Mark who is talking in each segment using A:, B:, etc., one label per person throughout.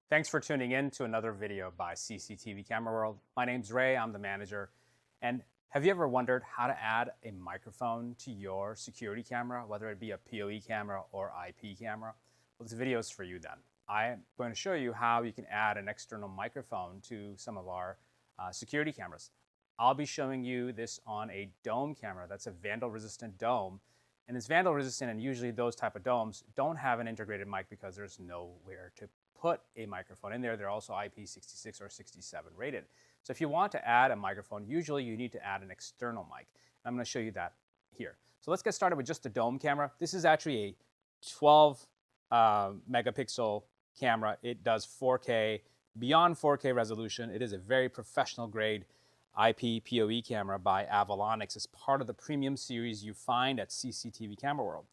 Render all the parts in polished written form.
A: Thanks for tuning in to another video by CCTV Camera World. My name's Ray, I'm the manager. And have you ever wondered how to add a microphone to your security camera, whether it be a PoE camera or IP camera? Well, this video is for you then. I'm going to show you how you can add an external microphone to some of our security cameras. I'll be showing you this on a dome camera. That's a vandal-resistant dome. And it's vandal-resistant, and usually those type of domes don't have an integrated mic because there's nowhere to put a microphone in there. They're also IP66 or 67 rated. So if you want to add a microphone, usually you need to add an external mic. And I'm going to show you that here. So let's get started with just the dome camera. This is actually a 12 megapixel camera. It does 4K, beyond 4K resolution. It is a very professional grade IP PoE camera by Avalonix. It's part of the premium series you find at CCTV Camera World.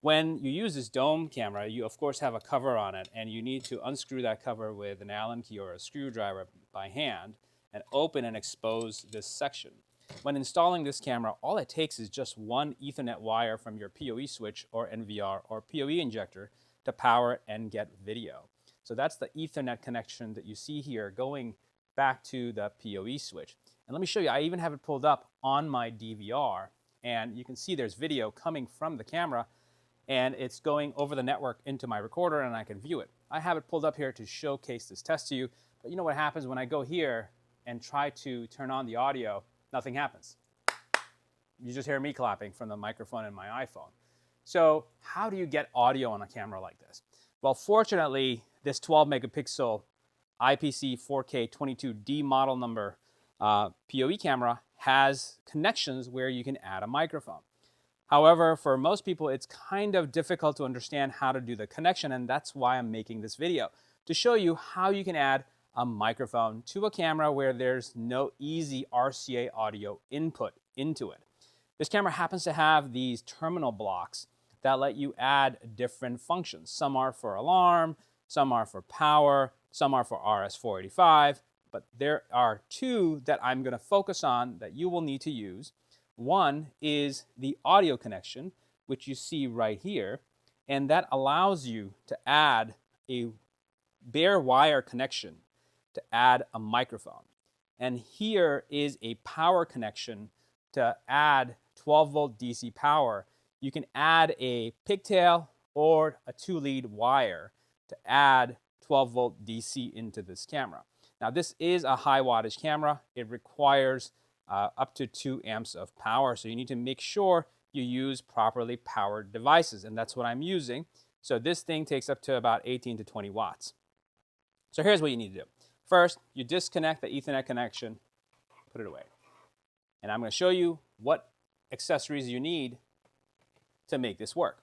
A: When you use this dome camera, you of course have a cover on it, and you need to unscrew that cover with an Allen key or a screwdriver by hand and open and expose this section. When installing this camera, all it takes is just one Ethernet wire from your PoE switch or NVR or PoE injector to power it and get video. So that's the Ethernet connection that you see here going back to the PoE switch. And let me show you, I even have it pulled up on my DVR, and you can see there's video coming from the camera, and it's going over the network into my recorder, and I can view it. I have it pulled up here to showcase this test to you, but you know what happens when I go here and try to turn on the audio? Nothing happens. You just hear me clapping from the microphone in my iPhone. So how do you get audio on a camera like this? Well, fortunately, this 12 megapixel IPC 4K 22D model number PoE camera has connections where you can add a microphone. However, for most people, it's kind of difficult to understand how to do the connection, and that's why I'm making this video, to show you how you can add a microphone to a camera where there's no easy RCA audio input into it. This camera happens to have these terminal blocks that let you add different functions. Some are for alarm, some are for power, some are for RS-485, but there are two that I'm going to focus on that you will need to use. One is the audio connection, which you see right here, and that allows you to add a bare wire connection to add a microphone. And here is a power connection to add 12-volt DC power. You can add a pigtail or a 2-lead wire to add 12-volt DC into this camera. Now, this is a high wattage camera. It requires up to 2 amps of power, so you need to make sure you use properly powered devices, and that's what I'm using. So this thing takes up to about 18 to 20 watts. So here's what you need to do. First, you disconnect the Ethernet connection, put it away. And I'm going to show you what accessories you need to make this work.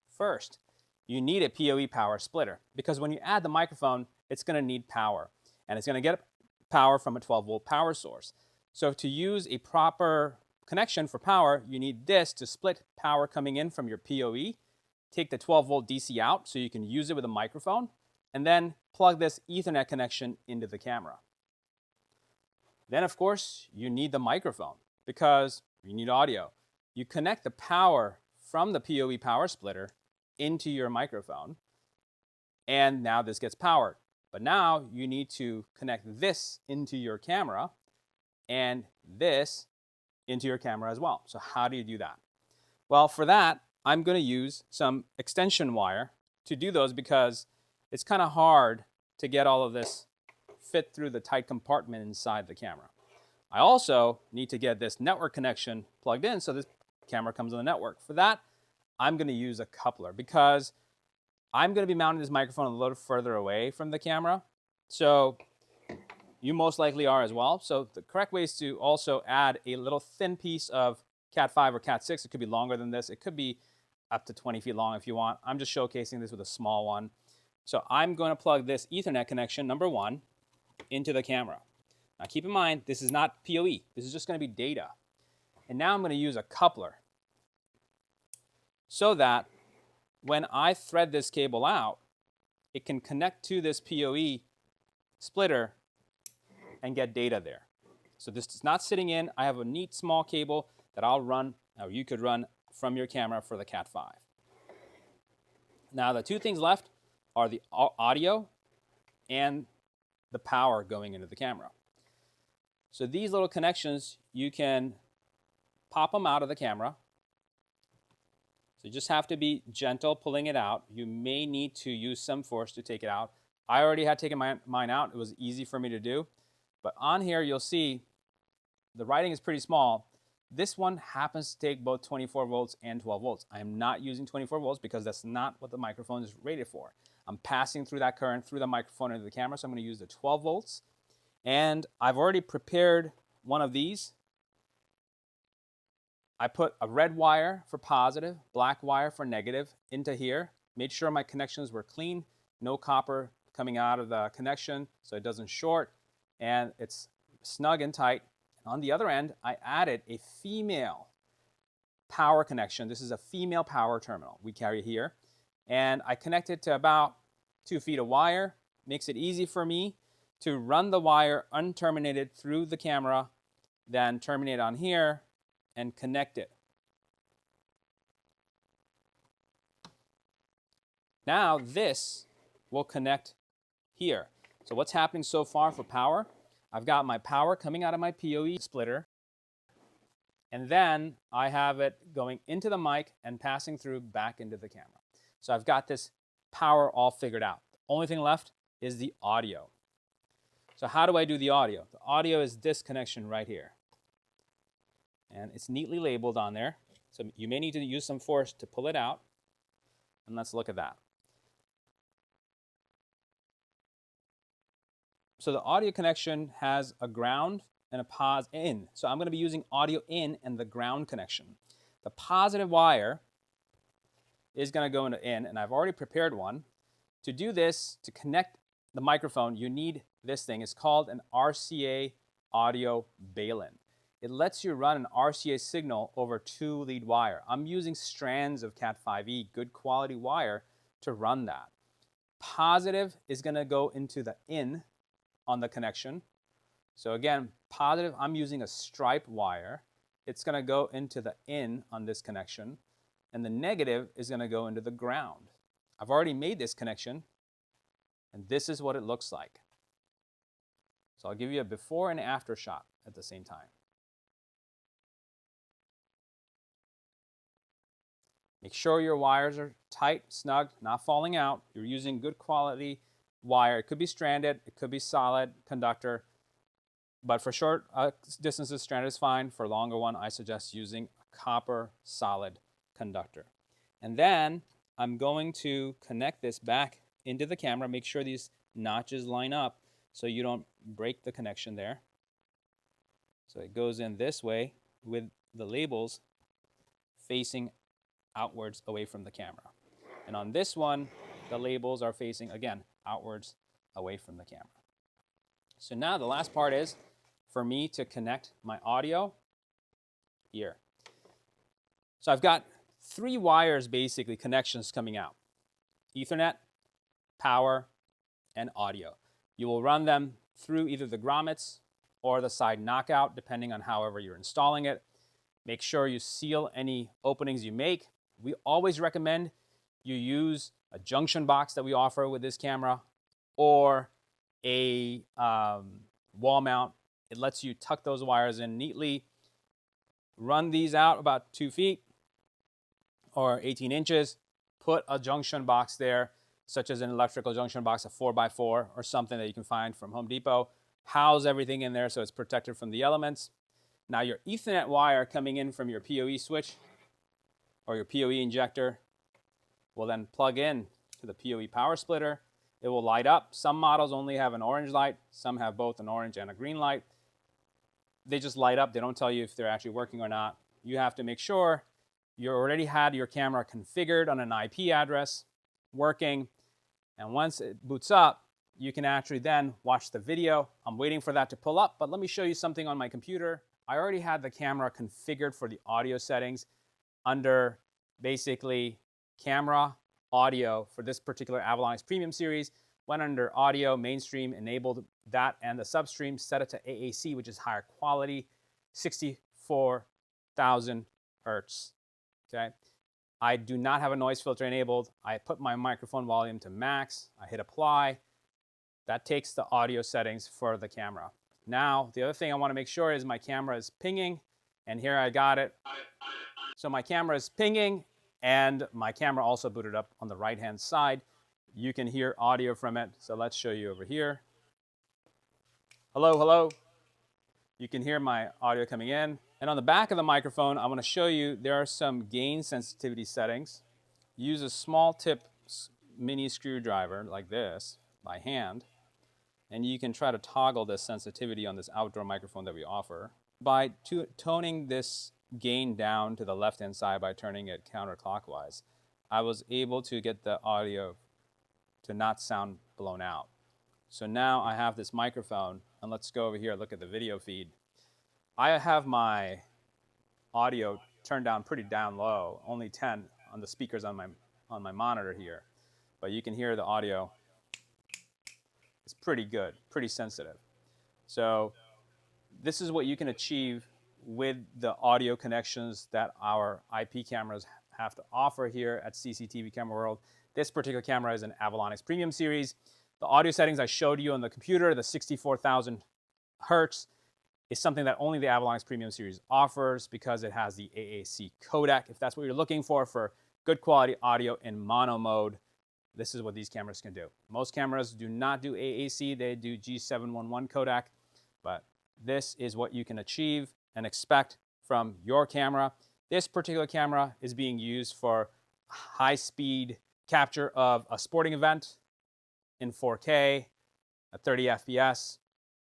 A: First, you need a PoE power splitter, because when you add the microphone, it's going to need power, and it's going to get power from a 12-volt power source. So to use a proper connection for power, you need this to split power coming in from your PoE, take the 12-volt DC out so you can use it with a microphone, and then plug this Ethernet connection into the camera. Then, of course, you need the microphone because you need audio. You connect the power from the PoE power splitter into your microphone, and now this gets powered. But now you need to connect this into your camera and this into your camera as well. So how do you do that? Well, for that, I'm going to use some extension wire to do those because it's kind of hard to get all of this fit through the tight compartment inside the camera. I also need to get this network connection plugged in so this camera comes on the network. For that, I'm going to use a coupler because I'm going to be mounting this microphone a little further away from the camera. So you most likely are as well. So the correct way is to also add a little thin piece of Cat5 or Cat6. It could be longer than this. It could be up to 20 feet long if you want. I'm just showcasing this with a small one. So I'm going to plug this Ethernet connection, number 1, into the camera. Now keep in mind, this is not PoE. This is just going to be data. And now I'm going to use a coupler so that when I thread this cable out, it can connect to this PoE splitter and get data there. So this is not sitting in. I have a neat small cable that I'll run, or you could run from your camera for the Cat5. Now the two things left are the audio and the power going into the camera. So these little connections, you can pop them out of the camera. So you just have to be gentle pulling it out. You may need to use some force to take it out. I already had taken mine out. It was easy for me to do. But on here, you'll see the writing is pretty small. This one happens to take both 24 volts and 12 volts. I am not using 24 volts because that's not what the microphone is rated for. I'm passing through that current through the microphone into the camera, so I'm going to use the 12 volts. And I've already prepared one of these. I put a red wire for positive, black wire for negative into here. Made sure my connections were clean, no copper coming out of the connection so it doesn't short, and it's snug and tight. On the other end, I added a female power connection. This is a female power terminal we carry here. And I connected to about 2 feet of wire. Makes it easy for me to run the wire unterminated through the camera, then terminate on here and connect it. Now this will connect here. So what's happening so far for power? I've got my power coming out of my PoE splitter, and then I have it going into the mic and passing through back into the camera. So I've got this power all figured out. The only thing left is the audio. So how do I do the audio? The audio is this connection right here. And it's neatly labeled on there. So you may need to use some force to pull it out. And let's look at that. So the audio connection has a ground and a pos in. So I'm going to be using audio in and the ground connection. The positive wire is going to go into in, and I've already prepared one. To do this, to connect the microphone, you need this thing. It's called an RCA audio balun. It lets you run an RCA signal over 2 lead wire. I'm using strands of Cat5e, good quality wire, to run that. Positive is going to go into the in on the connection. So again, positive, I'm using a stripe wire. It's going to go into the in on this connection, and the negative is going to go into the ground. I've already made this connection, and this is what it looks like. So I'll give you a before and after shot at the same time. Make sure your wires are tight, snug, not falling out. You're using good quality wire. It could be stranded, it could be solid conductor, but for short distances, stranded is fine. For a longer one, I suggest using a copper solid conductor. And then I'm going to connect this back into the camera. Make sure these notches line up so you don't break the connection there. So it goes in this way with the labels facing outwards away from the camera. And on this one, the labels are facing, again, outwards away from the camera. So now the last part is for me to connect my audio here. So I've got 3 wires, basically, connections coming out. Ethernet, power, and audio. You will run them through either the grommets or the side knockout, depending on however you're installing it. Make sure you seal any openings you make. We always recommend you use a junction box that we offer with this camera or a wall mount. It lets you tuck those wires in neatly. Run these out about 2 feet or 18 inches. Put a junction box there, such as an electrical junction box, a 4x4 or something that you can find from Home Depot. House everything in there so it's protected from the elements. Now your Ethernet wire coming in from your PoE switch or your PoE injector will then plug in to the PoE power splitter. It will light up. Some models only have an orange light. Some have both an orange and a green light. They just light up. They don't tell you if they're actually working or not. You have to make sure you already had your camera configured on an IP address, working. And once it boots up, you can actually then watch the video. I'm waiting for that to pull up, but let me show you something on my computer. I already had the camera configured for the audio settings under basically camera audio for this particular Avalonix Premium Series. Went under audio, mainstream, enabled that and the substream, set it to AAC, which is higher quality, 64,000 hertz. Okay. I do not have a noise filter enabled. I put my microphone volume to max. I hit apply. That takes the audio settings for the camera. Now, the other thing I want to make sure is my camera is pinging, and here I got it. So my camera is pinging, and my camera also booted up on the right-hand side. You can hear audio from it, so let's show you over here. Hello, hello. You can hear my audio coming in. And on the back of the microphone, I want to show you there are some gain sensitivity settings. Use a small tip mini screwdriver like this by hand, and you can try to toggle the sensitivity on this outdoor microphone that we offer by toning this gain down to the left-hand side by turning it counterclockwise. I was able to get the audio to not sound blown out. So now I have this microphone, and let's go over here, look at the video feed. I have my audio turned down pretty down low, only 10 on the speakers on my monitor here. But you can hear the audio. It's pretty good, pretty sensitive. So this is what you can achieve with the audio connections that our IP cameras have to offer here at CCTV Camera World. This particular camera is an Avalonix Premium Series. The audio settings I showed you on the computer, the 64,000 hertz, is something that only the Avalonix Premium Series offers because it has the AAC codec. If that's what you're looking for good quality audio in mono mode, this is what these cameras can do. Most cameras do not do AAC, they do G711 codec, but this is what you can achieve and expect from your camera. This particular camera is being used for high-speed capture of a sporting event in 4K at 30 FPS.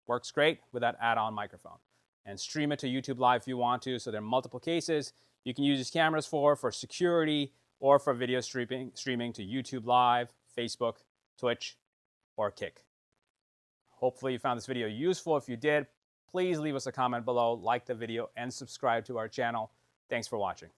A: Works great with that add-on microphone. And stream it to YouTube Live if you want to. So there are multiple cases you can use these cameras for security or for video streaming to YouTube Live, Facebook, Twitch, or Kick. Hopefully you found this video useful. If you did, please leave us a comment below, like the video, and subscribe to our channel. Thanks for watching.